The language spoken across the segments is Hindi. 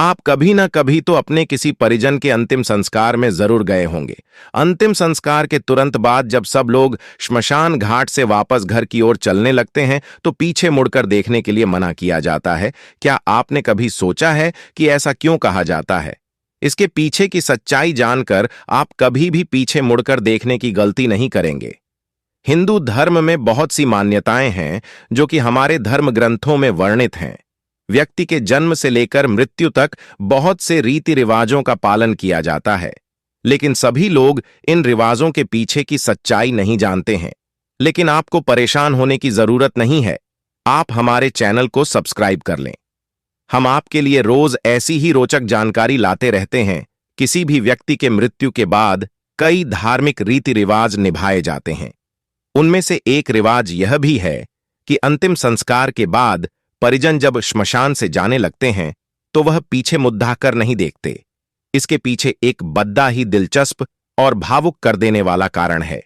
आप कभी ना कभी तो अपने किसी परिजन के अंतिम संस्कार में जरूर गए होंगे। अंतिम संस्कार के तुरंत बाद जब सब लोग श्मशान घाट से वापस घर की ओर चलने लगते हैं तो पीछे मुड़कर देखने के लिए मना किया जाता है। क्या आपने कभी सोचा है कि ऐसा क्यों कहा जाता है? इसके पीछे की सच्चाई जानकर आप कभी भी पीछे मुड़कर देखने की गलती नहीं करेंगे। हिंदू धर्म में बहुत सी मान्यताएं हैं जो कि हमारे धर्म ग्रंथों में वर्णित हैं। व्यक्ति के जन्म से लेकर मृत्यु तक बहुत से रीति रिवाजों का पालन किया जाता है, लेकिन सभी लोग इन रिवाजों के पीछे की सच्चाई नहीं जानते हैं। लेकिन आपको परेशान होने की जरूरत नहीं है। आप हमारे चैनल को सब्सक्राइब कर लें। हम आपके लिए रोज ऐसी ही रोचक जानकारी लाते रहते हैं। किसी भी व्यक्ति के मृत्यु के बाद कई धार्मिक रीति रिवाज निभाए जाते हैं। उनमें से एक रिवाज यह भी है कि अंतिम संस्कार के बाद परिजन जब श्मशान से जाने लगते हैं तो वह पीछे मुद्दाकर नहीं देखते। इसके पीछे एक बद्दा ही दिलचस्प और भावुक कर देने वाला कारण है।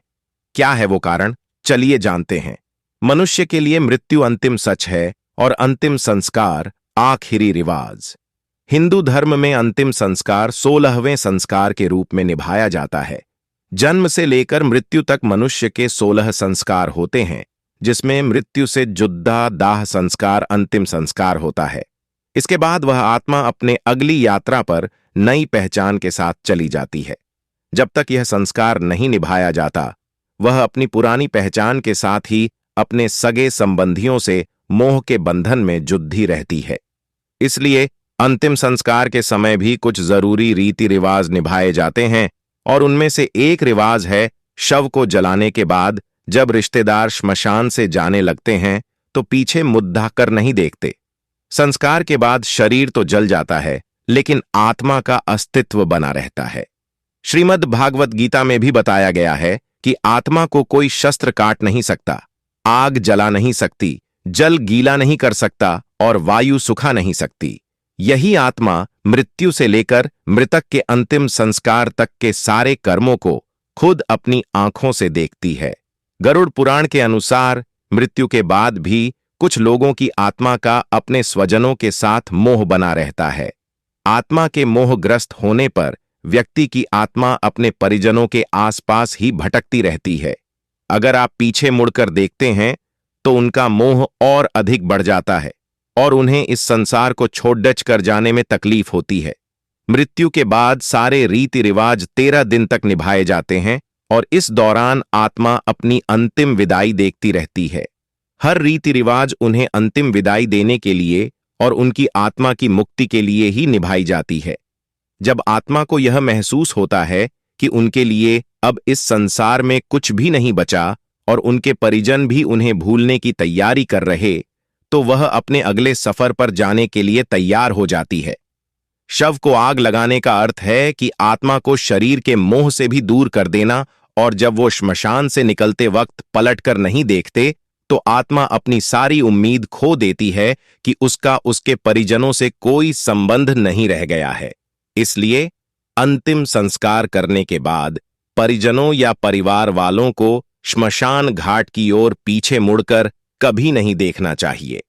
क्या है वो कारण? चलिए जानते हैं। मनुष्य के लिए मृत्यु अंतिम सच है और अंतिम संस्कार आखिरी रिवाज। हिंदू धर्म में अंतिम संस्कार 16वें संस्कार के रूप में निभाया जाता है। जन्म से लेकर मृत्यु तक मनुष्य के 16 संस्कार होते हैं, जिसमें मृत्यु से जुद्दा दाह संस्कार अंतिम संस्कार होता है। इसके बाद वह आत्मा अपने अगली यात्रा पर नई पहचान के साथ चली जाती है। जब तक यह संस्कार नहीं निभाया जाता, वह अपनी पुरानी पहचान के साथ ही अपने सगे संबंधियों से मोह के बंधन में जुद्धी रहती है। इसलिए अंतिम संस्कार के समय भी कुछ जरूरी रीति रिवाज निभाए जाते हैं और उनमें से एक रिवाज है शव को जलाने के बाद जब रिश्तेदार श्मशान से जाने लगते हैं तो पीछे मुद्दा कर नहीं देखते। संस्कार के बाद शरीर तो जल जाता है, लेकिन आत्मा का अस्तित्व बना रहता है। श्रीमद् भागवत गीता में भी बताया गया है कि आत्मा को कोई शस्त्र काट नहीं सकता, आग जला नहीं सकती, जल गीला नहीं कर सकता और वायु सुखा नहीं सकती। यही आत्मा मृत्यु से लेकर मृतक के अंतिम संस्कार तक के सारे कर्मों को खुद अपनी आंखों से देखती है। गरुड़ पुराण के अनुसार मृत्यु के बाद भी कुछ लोगों की आत्मा का अपने स्वजनों के साथ मोह बना रहता है। आत्मा के मोहग्रस्त होने पर व्यक्ति की आत्मा अपने परिजनों के आसपास ही भटकती रहती है। अगर आप पीछे मुड़कर देखते हैं तो उनका मोह और अधिक बढ़ जाता है और उन्हें इस संसार को छोड़ कर जाने में तकलीफ होती है। मृत्यु के बाद सारे रीति रिवाज 13 दिन तक निभाए जाते हैं और इस दौरान आत्मा अपनी अंतिम विदाई देखती रहती है। हर रीति रिवाज उन्हें अंतिम विदाई देने के लिए और उनकी आत्मा की मुक्ति के लिए ही निभाई जाती है। जब आत्मा को यह महसूस होता है कि उनके लिए अब इस संसार में कुछ भी नहीं बचा और उनके परिजन भी उन्हें भूलने की तैयारी कर रहे, तो वह अपने अगले सफर पर जाने के लिए तैयार हो जाती है। शव को आग लगाने का अर्थ है कि आत्मा को शरीर के मोह से भी दूर कर देना, और जब वो श्मशान से निकलते वक्त पलटकर नहीं देखते तो आत्मा अपनी सारी उम्मीद खो देती है कि उसका उसके परिजनों से कोई संबंध नहीं रह गया है। इसलिए अंतिम संस्कार करने के बाद परिजनों या परिवार वालों को श्मशान घाट की ओर पीछे मुड़कर कभी नहीं देखना चाहिए।